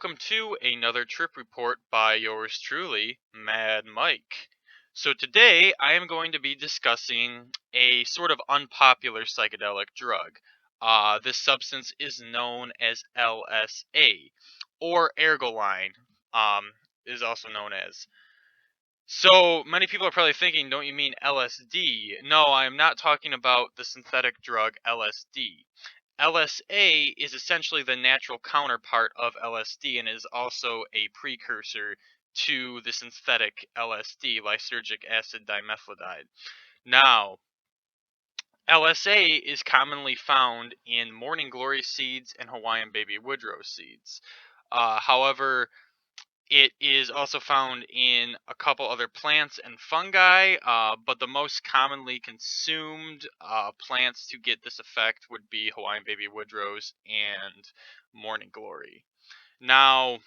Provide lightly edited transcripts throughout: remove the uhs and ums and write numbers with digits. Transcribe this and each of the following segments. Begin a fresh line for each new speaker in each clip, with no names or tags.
welcome to another trip report by yours truly, Mad Mike. So today I am going to be discussing a sort of unpopular psychedelic drug. This substance is known as LSA, or ergoline, is also known as. So many people are probably thinking, don't you mean LSD? No, I am not talking about the synthetic drug LSD. LSA is essentially the natural counterpart of LSD and is also a precursor to the synthetic LSD, lysergic acid dimethylide. Now, LSA is commonly found in morning glory seeds and Hawaiian baby woodrose seeds. However, it is also found in a couple other plants and fungi, but the most commonly consumed plants to get this effect would be Hawaiian baby woodrose and morning glory. Now,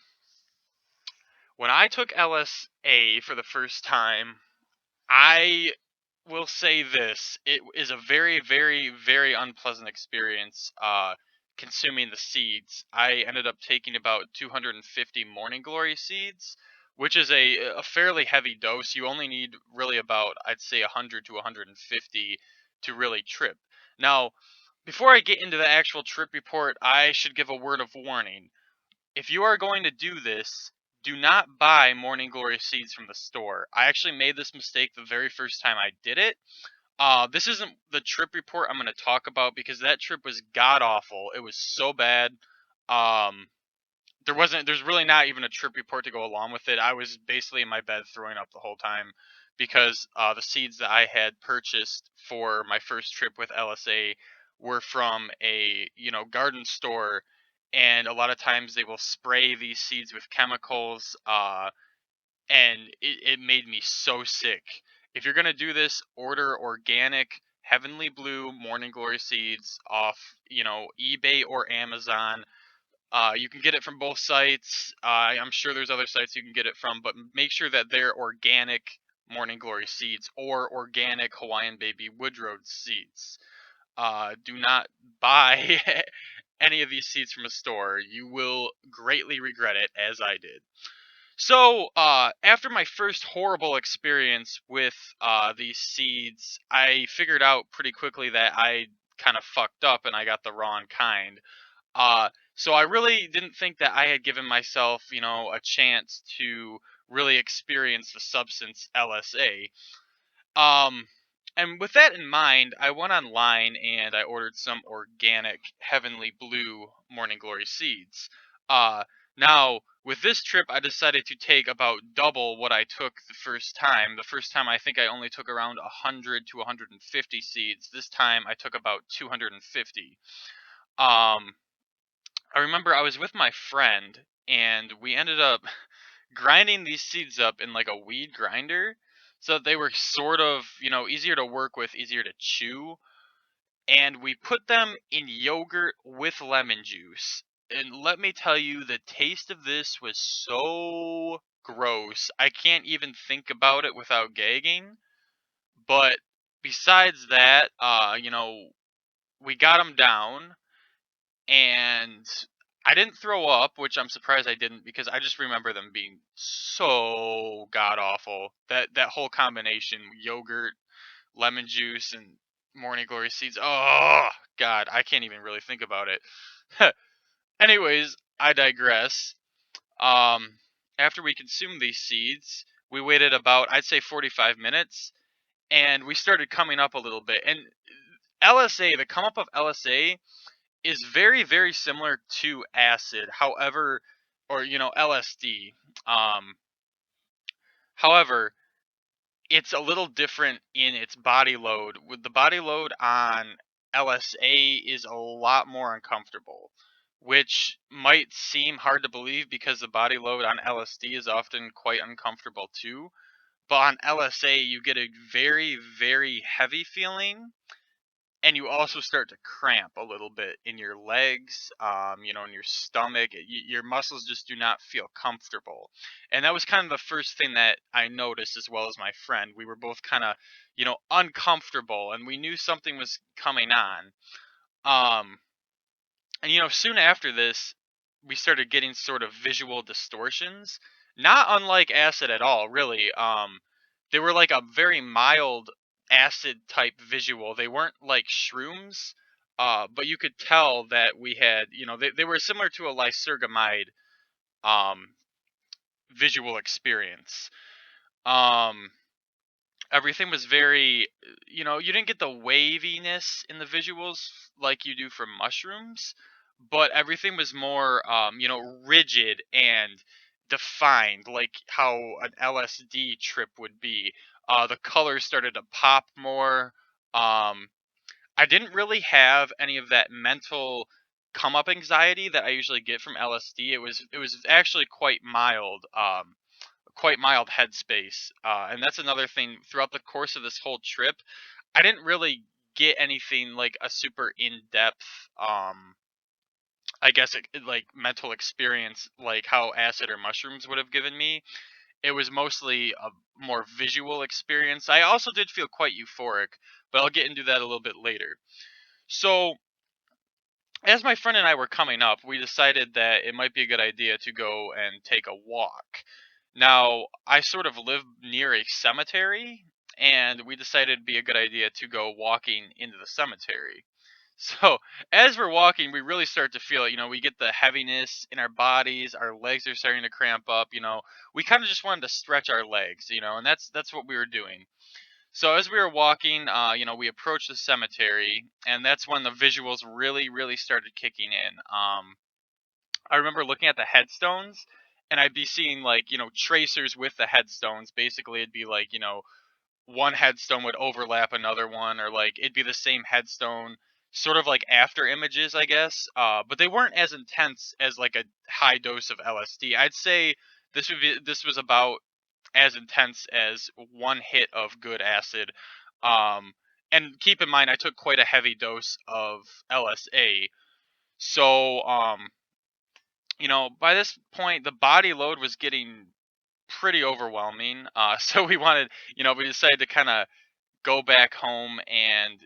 when I took LSA for the first time, I will say this: it is a very, very, very unpleasant experience. Consuming the seeds, I ended up taking about 250 morning glory seeds, which is a fairly heavy dose. You only need really about, I'd say, 100 to 150 to really trip. Now, before I get into the actual trip report, I should give a word of warning. If you are going to do this, do not buy morning glory seeds from the store. I actually made this mistake the very first time I did it. This isn't the trip report I'm going to talk about because that trip was god awful. It was so bad. Um, there's really not even a trip report to go along with it. I was basically in my bed throwing up the whole time because the seeds that I had purchased for my first trip with LSA were from a garden store, and a lot of times they will spray these seeds with chemicals, and it made me so sick. If you're gonna do this, order organic Heavenly Blue Morning Glory seeds off eBay or Amazon. You can get it from both sites. I'm sure there's other sites you can get it from, but make sure that they're organic Morning Glory seeds or organic Hawaiian Baby Woodrose seeds. Do not buy any of these seeds from a store. You will greatly regret it, as I did. So, after my first horrible experience with these seeds, I figured out pretty quickly that I kind of fucked up and I got the wrong kind. So I really didn't think that I had given myself, a chance to really experience the substance LSA. Um, and with that in mind, I went online and I ordered some organic Heavenly Blue Morning Glory seeds. Uh, Now, with this trip, I decided to take about double what I took the first time. The first time, I think I only took around 100 to 150 seeds. This time, I took about 250. Um, I remember I was with my friend, and we ended up grinding these seeds up in like a weed grinder so that they were sort of, easier to work with, easier to chew. And we put them in yogurt with lemon juice. And let me tell you, the taste of this was so gross. I can't even think about it without gagging. But besides that, we got them down, and I didn't throw up, which I'm surprised I didn't because I just remember them being so god awful. That whole combination, yogurt, lemon juice, and morning glory seeds. Oh god, I can't even really think about it. Anyways, I digress. Um After we consumed these seeds, we waited about, I'd say, 45 minutes, and we started coming up a little bit. And LSA, the come up of LSA is very, very similar to acid. However, or LSD. Um, However, it's a little different in its body load. With the body load on LSA is a lot more uncomfortable, which might seem hard to believe because the body load on LSD is often quite uncomfortable too. But on LSA, you get a very, very heavy feeling, and you also start to cramp a little bit in your legs, in your stomach. Your muscles just do not feel comfortable, and that was kind of the first thing that I noticed, as well as my friend. We were both kind of, uncomfortable, and we knew something was coming on. Um, and soon after this, we started getting sort of visual distortions, not unlike acid at all, really. They were like a very mild acid type visual. They weren't like shrooms, but you could tell that we had, they were similar to a lysergamide um, visual experience. Um, Everything was very, you didn't get the waviness in the visuals like you do from mushrooms, but everything was more rigid and defined, like how an LSD trip would be. The colors started to pop more. I didn't really have any of that mental come up anxiety that I usually get from LSD. It was actually quite mild headspace. And that's another thing throughout the course of this whole trip. I didn't really get anything like a super in depth, I guess, like mental experience like how acid or mushrooms would have given me. It was mostly a more visual experience. I also did feel quite euphoric, but I'll get into that a little bit later. So, as my friend and I were coming up, we decided that it might be a good idea to go and take a walk. Now, I sort of live near a cemetery, and we decided it'd be a good idea to go walking into the cemetery. So, as we're walking, we really start to feel it. We get the heaviness in our bodies, our legs are starting to cramp up. We kind of just wanted to stretch our legs, and that's what we were doing. So as we were walking, we approached the cemetery, and that's when the visuals really, really started kicking in. I remember looking at the headstones, and I'd be seeing like tracers with the headstones. Basically, it'd be like one headstone would overlap another one, or like it'd be the same headstone, sort of like after images, I guess. But they weren't as intense as like a high dose of LSD. I'd say this was about as intense as one hit of good acid. Um, and keep in mind, I took quite a heavy dose of LSA. So, by this point, the body load was getting pretty overwhelming. So we decided to kind of go back home and,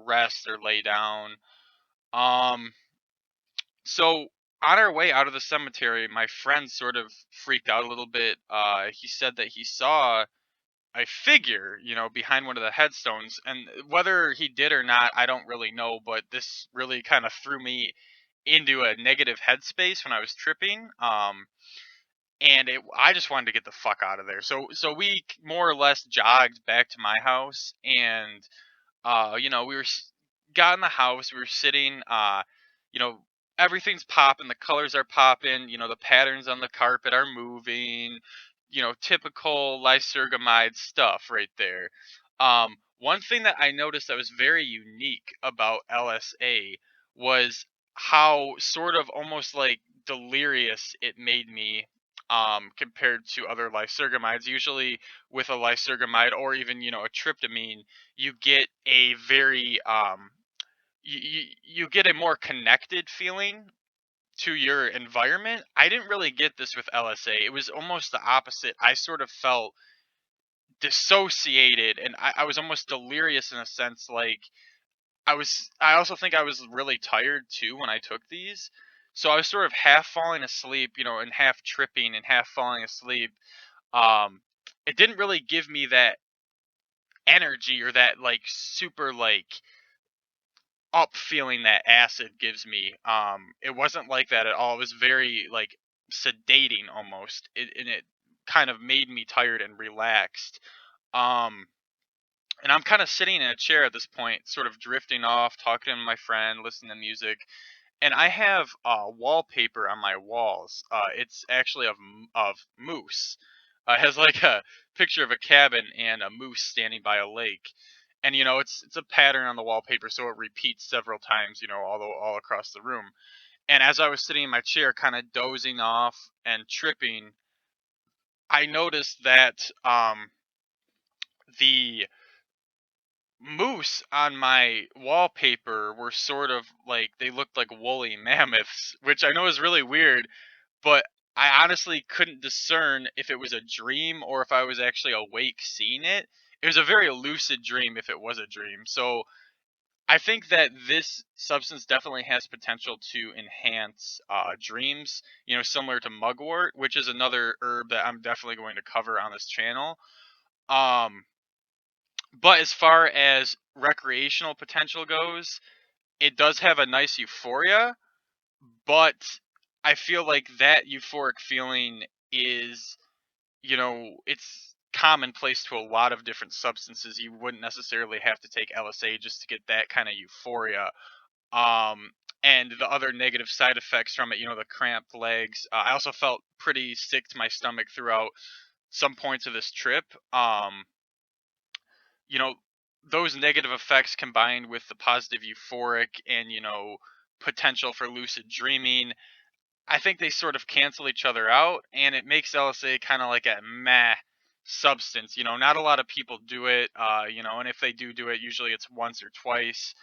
rest or lay down. Um, so on our way out of the cemetery, my friend sort of freaked out a little bit. He said that he saw a figure, behind one of the headstones. And whether he did or not, I don't really know, but this really kind of threw me into a negative headspace when I was tripping. And I just wanted to get the fuck out of there. So we more or less jogged back to my house, and we got in the house. We were sitting. You know, everything's popping. The colors are popping. The patterns on the carpet are moving. Typical lysergamide stuff right there. One thing that I noticed that was very unique about LSA was how sort of almost like delirious it made me compared to other lysergamides. Usually with a lysergamide or even a tryptamine, you get a very you get a more connected feeling to your environment. I didn't really get this with LSA. It was almost the opposite. I sort of felt dissociated, and I was almost delirious in a sense. Like I also think I was really tired too when I took these. So I was sort of half falling asleep, and half tripping and half falling asleep. Um, it didn't really give me that energy or that like super like up feeling that acid gives me. It wasn't like that at all. It was very like sedating almost. And it kind of made me tired and relaxed. Um, and I'm kind of sitting in a chair at this point, sort of drifting off, talking to my friend, listening to music, and I have wallpaper on my walls. It's actually of moose. It has like a picture of a cabin and a moose standing by a lake, and it's a pattern on the wallpaper, so it repeats several times, all across the room. And as I was sitting in my chair, kind of dozing off and tripping, I noticed that the moose on my wallpaper were sort of like they looked like woolly mammoths, which I know is really weird, but I honestly couldn't discern if it was a dream or if I was actually awake seeing it. It was a very lucid dream if it was a dream. So I think that this substance definitely has potential to enhance dreams, similar to mugwort, which is another herb that I'm definitely going to cover on this channel. Um, but as far as recreational potential goes, it does have a nice euphoria, but I feel like that euphoric feeling is, it's commonplace to a lot of different substances. You wouldn't necessarily have to take LSA just to get that kind of euphoria. Um, and the other negative side effects from it, the cramped legs. I also felt pretty sick to my stomach throughout some points of this trip. You know, those negative effects combined with the positive euphoric and, potential for lucid dreaming, I think they sort of cancel each other out, and it makes LSA kind of like a meh substance. Not a lot of people do it, and if they do it, usually it's once or twice.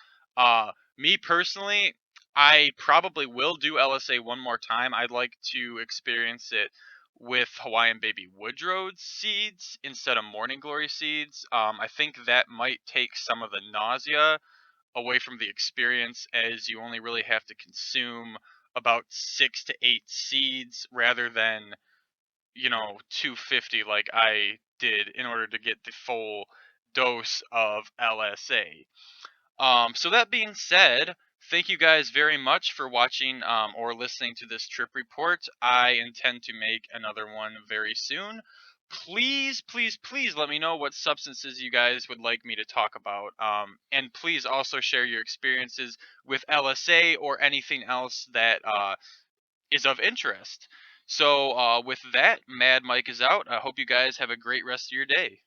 Me personally, I probably will do LSA one more time. I'd like to experience it with Hawaiian Baby Woodrow's seeds instead of Morning Glory seeds. I think that might take some of the nausea away from the experience, as you only really have to consume about 6 to 8 seeds rather than 250 like I did in order to get the full dose of LSA. So that being said, thank you guys very much for watching or listening to this trip report. I intend to make another one very soon. Please, please, please let me know what substances you guys would like me to talk about. And please also share your experiences with LSA or anything else that is of interest. So, with that, Mad Mike is out. I hope you guys have a great rest of your day.